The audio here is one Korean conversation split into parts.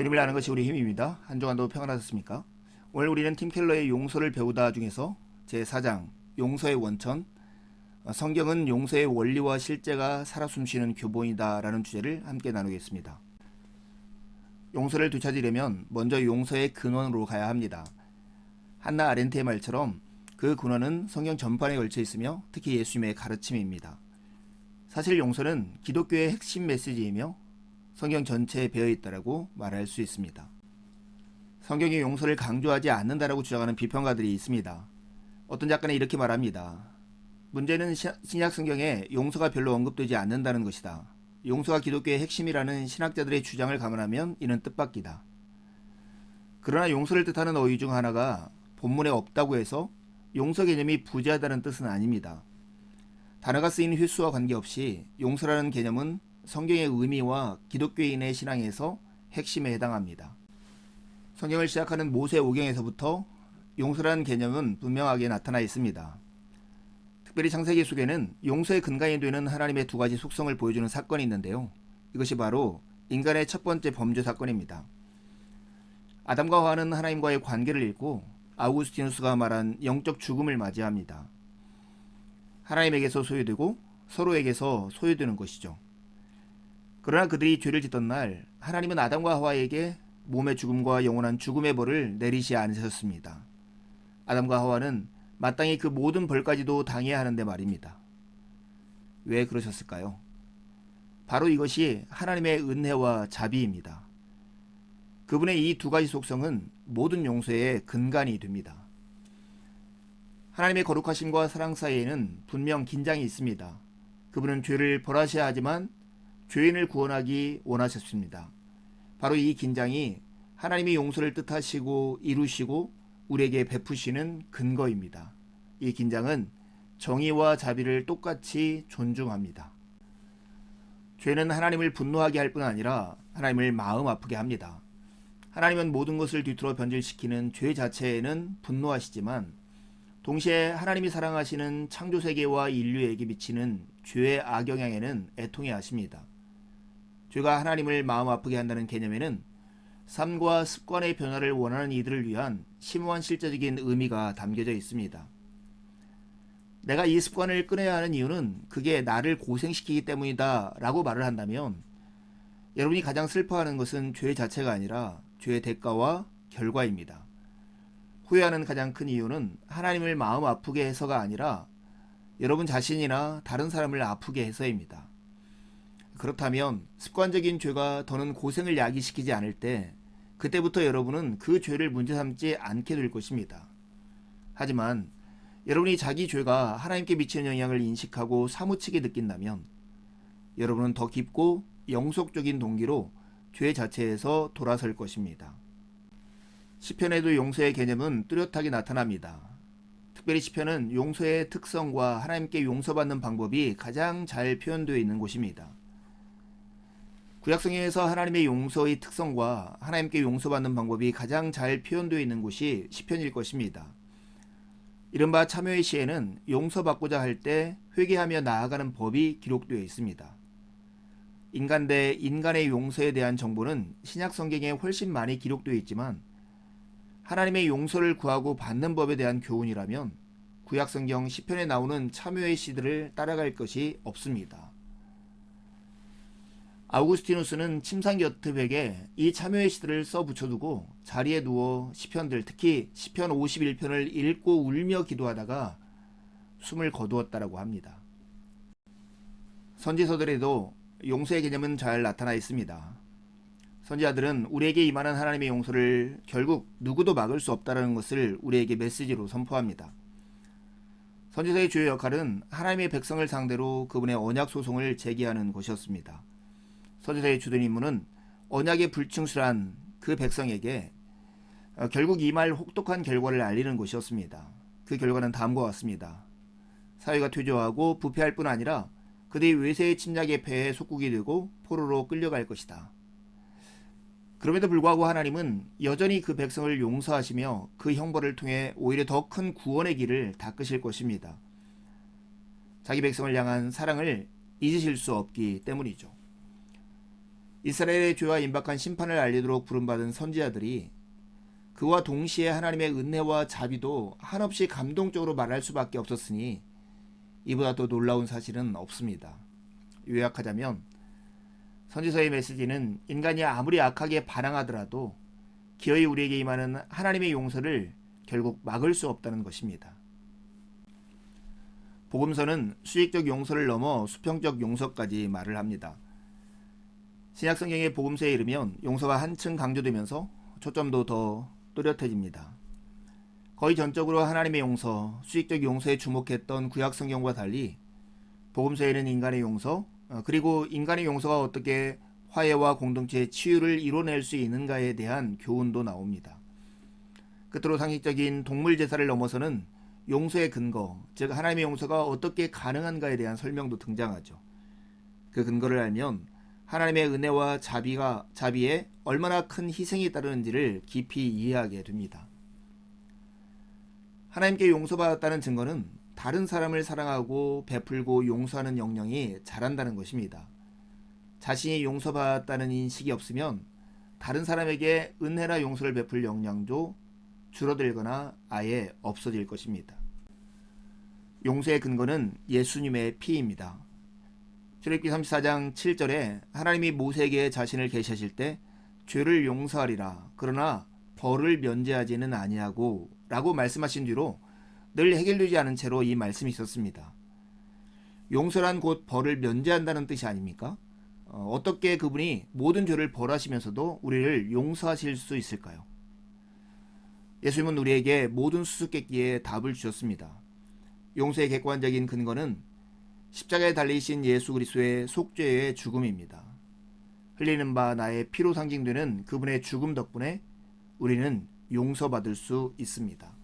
주님을 아는 것이 우리 힘입니다. 한 주간도 평안하셨습니까? 오늘 우리는 팀 켈러의 용서를 배우다 중에서 제4장 용서의 원천, 성경은 용서의 원리와 실제가 살아 숨쉬는 교본이다 라는 주제를 함께 나누겠습니다. 용서를 되찾으려면 먼저 용서의 근원으로 가야 합니다. 한나 아렌트의 말처럼 그 근원은 성경 전반에 걸쳐 있으며 특히 예수님의 가르침입니다. 사실 용서는 기독교의 핵심 메시지이며 성경 전체에 배어 있다라고 말할 수 있습니다. 성경이 용서를 강조하지 않는다라고 주장하는 비평가들이 있습니다. 어떤 작가는 이렇게 말합니다. 문제는 신약 성경에 용서가 별로 언급되지 않는다는 것이다. 용서가 기독교의 핵심이라는 신학자들의 주장을 감안하면 이는 뜻밖이다. 그러나 용서를 뜻하는 어휘 중 하나가 본문에 없다고 해서 용서 개념이 부재하다는 뜻은 아닙니다. 단어가 쓰인 횟수와 관계없이 용서라는 개념은 성경의 의미와 기독교인의 신앙에서 핵심에 해당합니다. 성경을 시작하는 모세오경에서부터 용서라는 개념은 분명하게 나타나 있습니다. 특별히 창세기 속에는 용서의 근간이 되는 하나님의 두 가지 속성을 보여주는 사건이 있는데요. 이것이 바로 인간의 첫 번째 범죄 사건입니다. 아담과 하와는 하나님과의 관계를 잃고 아우구스티누스가 말한 영적 죽음을 맞이합니다. 하나님에게서 소유되고 서로에게서 소유되는 것이죠. 그러나 그들이 죄를 짓던 날 하나님은 아담과 하와에게 몸의 죽음과 영원한 죽음의 벌을 내리지 않으셨습니다. 아담과 하와는 마땅히 그 모든 벌까지도 당해야 하는데 말입니다. 왜 그러셨을까요? 바로 이것이 하나님의 은혜와 자비입니다. 그분의 이 두 가지 속성은 모든 용서의 근간이 됩니다. 하나님의 거룩하심과 사랑 사이에는 분명 긴장이 있습니다. 그분은 죄를 벌하셔야 하지만 죄인을 구원하기 원하셨습니다. 바로 이 긴장이 하나님이 용서를 뜻하시고 이루시고 우리에게 베푸시는 근거입니다. 이 긴장은 정의와 자비를 똑같이 존중합니다. 죄는 하나님을 분노하게 할 뿐 아니라 하나님을 마음 아프게 합니다. 하나님은 모든 것을 뒤틀어 변질시키는 죄 자체에는 분노하시지만 동시에 하나님이 사랑하시는 창조세계와 인류에게 미치는 죄의 악영향에는 애통해 하십니다. 죄가 하나님을 마음 아프게 한다는 개념에는 삶과 습관의 변화를 원하는 이들을 위한 심오한 실제적인 의미가 담겨져 있습니다. 내가 이 습관을 끊어야 하는 이유는 그게 나를 고생시키기 때문이다 라고 말을 한다면 여러분이 가장 슬퍼하는 것은 죄 자체가 아니라 죄의 대가와 결과입니다. 후회하는 가장 큰 이유는 하나님을 마음 아프게 해서가 아니라 여러분 자신이나 다른 사람을 아프게 해서입니다. 그렇다면 습관적인 죄가 더는 고생을 야기시키지 않을 때 그때부터 여러분은 그 죄를 문제 삼지 않게 될 것입니다. 하지만 여러분이 자기 죄가 하나님께 미치는 영향을 인식하고 사무치게 느낀다면 여러분은 더 깊고 영속적인 동기로 죄 자체에서 돌아설 것입니다. 시편에도 용서의 개념은 뚜렷하게 나타납니다. 특별히 시편은 용서의 특성과 하나님께 용서받는 방법이 가장 잘 표현되어 있는 곳입니다. 구약성경에서 하나님의 용서의 특성과 하나님께 용서받는 방법이 가장 잘 표현되어 있는 곳이 시편일 것입니다. 이른바 참회의 시에는 용서받고자 할 때 회개하며 나아가는 법이 기록되어 있습니다. 인간 대 인간의 용서에 대한 정보는 신약 성경에 훨씬 많이 기록되어 있지만 하나님의 용서를 구하고 받는 법에 대한 교훈이라면 구약 성경 시편에 나오는 참회의 시들을 따라갈 것이 없습니다. 아우구스티누스는 침상곁에 이 참회의 시들을 써 붙여두고 자리에 누워 시편들, 특히 시편 51편을 읽고 울며 기도하다가 숨을 거두었다라고 합니다. 선지서들에도 용서의 개념은 잘 나타나 있습니다. 선지자들은 우리에게 임하는 하나님의 용서를 결국 누구도 막을 수 없다는 것을 우리에게 메시지로 선포합니다. 선지서의 주요 역할은 하나님의 백성을 상대로 그분의 언약 소송을 제기하는 것이었습니다. 선지서의 주된 임무는 언약에 불충실한 그 백성에게 결국 임할 혹독한 결과를 알리는 것이었습니다. 그 결과는 다음과 같습니다. 사회가 퇴조하고 부패할 뿐 아니라 그들이 외세의 침략에 패해 속국이 되고 포로로 끌려갈 것이다. 그럼에도 불구하고 하나님은 여전히 그 백성을 용서하시며 그 형벌을 통해 오히려 더 큰 구원의 길을 닦으실 것입니다. 자기 백성을 향한 사랑을 잊으실 수 없기 때문이죠. 이스라엘의 죄와 임박한 심판을 알리도록 부름받은 선지자들이 그와 동시에 하나님의 은혜와 자비도 한없이 감동적으로 말할 수밖에 없었으니 이보다 더 놀라운 사실은 없습니다. 요약하자면 선지서의 메시지는 인간이 아무리 악하게 반항하더라도 기어이 우리에게 임하는 하나님의 용서를 결국 막을 수 없다는 것입니다. 복음서는 수익적 용서를 넘어 수평적 용서까지 말을 합니다. 신약성경의 복음서에 이르면 용서가 한층 강조되면서 초점도 더 또렷해집니다. 거의 전적으로 하나님의 용서, 수익적 용서에 주목했던 구약성경과 달리 복음서에는 인간의 용서, 그리고 인간의 용서가 어떻게 화해와 공동체의 치유를 이뤄낼 수 있는가에 대한 교훈도 나옵니다. 끝으로 상식적인 동물 제사를 넘어서는 용서의 근거, 즉 하나님의 용서가 어떻게 가능한가에 대한 설명도 등장하죠. 그 근거를 알면 하나님의 은혜와 자비에 얼마나 큰 희생이 따르는지를 깊이 이해하게 됩니다. 하나님께 용서받았다는 증거는 다른 사람을 사랑하고 베풀고 용서하는 영역이 자란다는 것입니다. 자신이 용서받았다는 인식이 없으면 다른 사람에게 은혜나 용서를 베풀 역량도 줄어들거나 아예 없어질 것입니다. 용서의 근거는 예수님의 피입니다. 출애굽기 34장 7절에 하나님이 모세에게 자신을 계시하실 때 죄를 용서하리라 그러나 벌을 면제하지는 아니하고 라고 말씀하신 뒤로 늘 해결되지 않은 채로 이 말씀이 있었습니다. 용서란 곧 벌을 면제한다는 뜻이 아닙니까? 어떻게 그분이 모든 죄를 벌하시면서도 우리를 용서하실 수 있을까요? 예수님은 우리에게 모든 수수께끼에 답을 주셨습니다. 용서의 객관적인 근거는 십자가에 달리신 예수 그리스도의 속죄의 죽음입니다. 흘리는 바 나의 피로 상징되는 그분의 죽음 덕분에 우리는 용서받을 수 있습니다.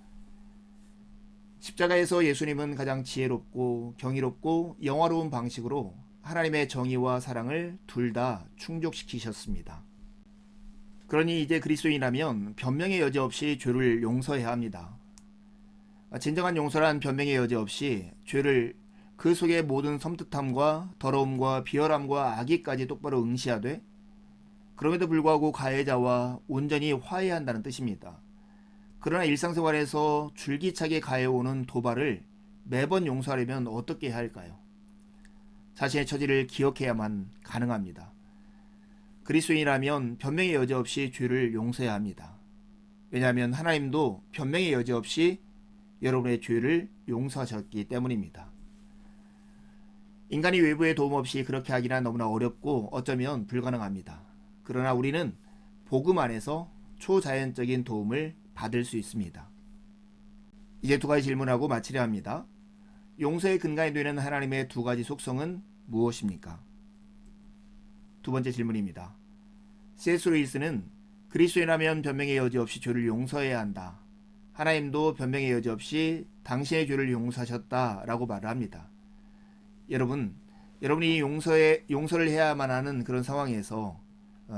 십자가에서 예수님은 가장 지혜롭고 경이롭고 영화로운 방식으로 하나님의 정의와 사랑을 둘 다 충족시키셨습니다. 그러니 이제 그리스도인이라면 변명의 여지 없이 죄를 용서해야 합니다. 진정한 용서란 변명의 여지 없이 죄를 그 속의 모든 섬뜩함과 더러움과 비열함과 악의까지 똑바로 응시하되 그럼에도 불구하고 가해자와 온전히 화해한다는 뜻입니다. 그러나 일상생활에서 줄기차게 가해오는 도발을 매번 용서하려면 어떻게 해야 할까요? 자신의 처지를 기억해야만 가능합니다. 그리스도인이라면 변명의 여지 없이 죄를 용서해야 합니다. 왜냐하면 하나님도 변명의 여지 없이 여러분의 죄를 용서하셨기 때문입니다. 인간이 외부의 도움 없이 그렇게 하기란 너무나 어렵고 어쩌면 불가능합니다. 그러나 우리는 복음 안에서 초자연적인 도움을 받을 수 있습니다. 이제 두 가지 질문하고 마치려 합니다. 용서의 근간이 되는 하나님의 두 가지 속성은 무엇입니까? 두 번째 질문입니다. C.S. 루이스는 그리스도인이라면 변명의 여지 없이 죄를 용서해야 한다. 하나님도 변명의 여지 없이 당신의 죄를 용서하셨다 라고 말을 합니다. 여러분이 용서를 해야만 하는 그런 상황에서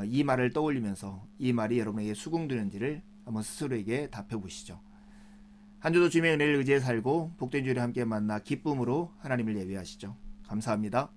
이 말을 떠올리면서 이 말이 여러분에게 수긍되는지를 한번 스스로에게 답해 보시죠. 한 주도 주님의 은혜를 의지해 살고 복된 주를 함께 만나 기쁨으로 하나님을 예배하시죠. 감사합니다.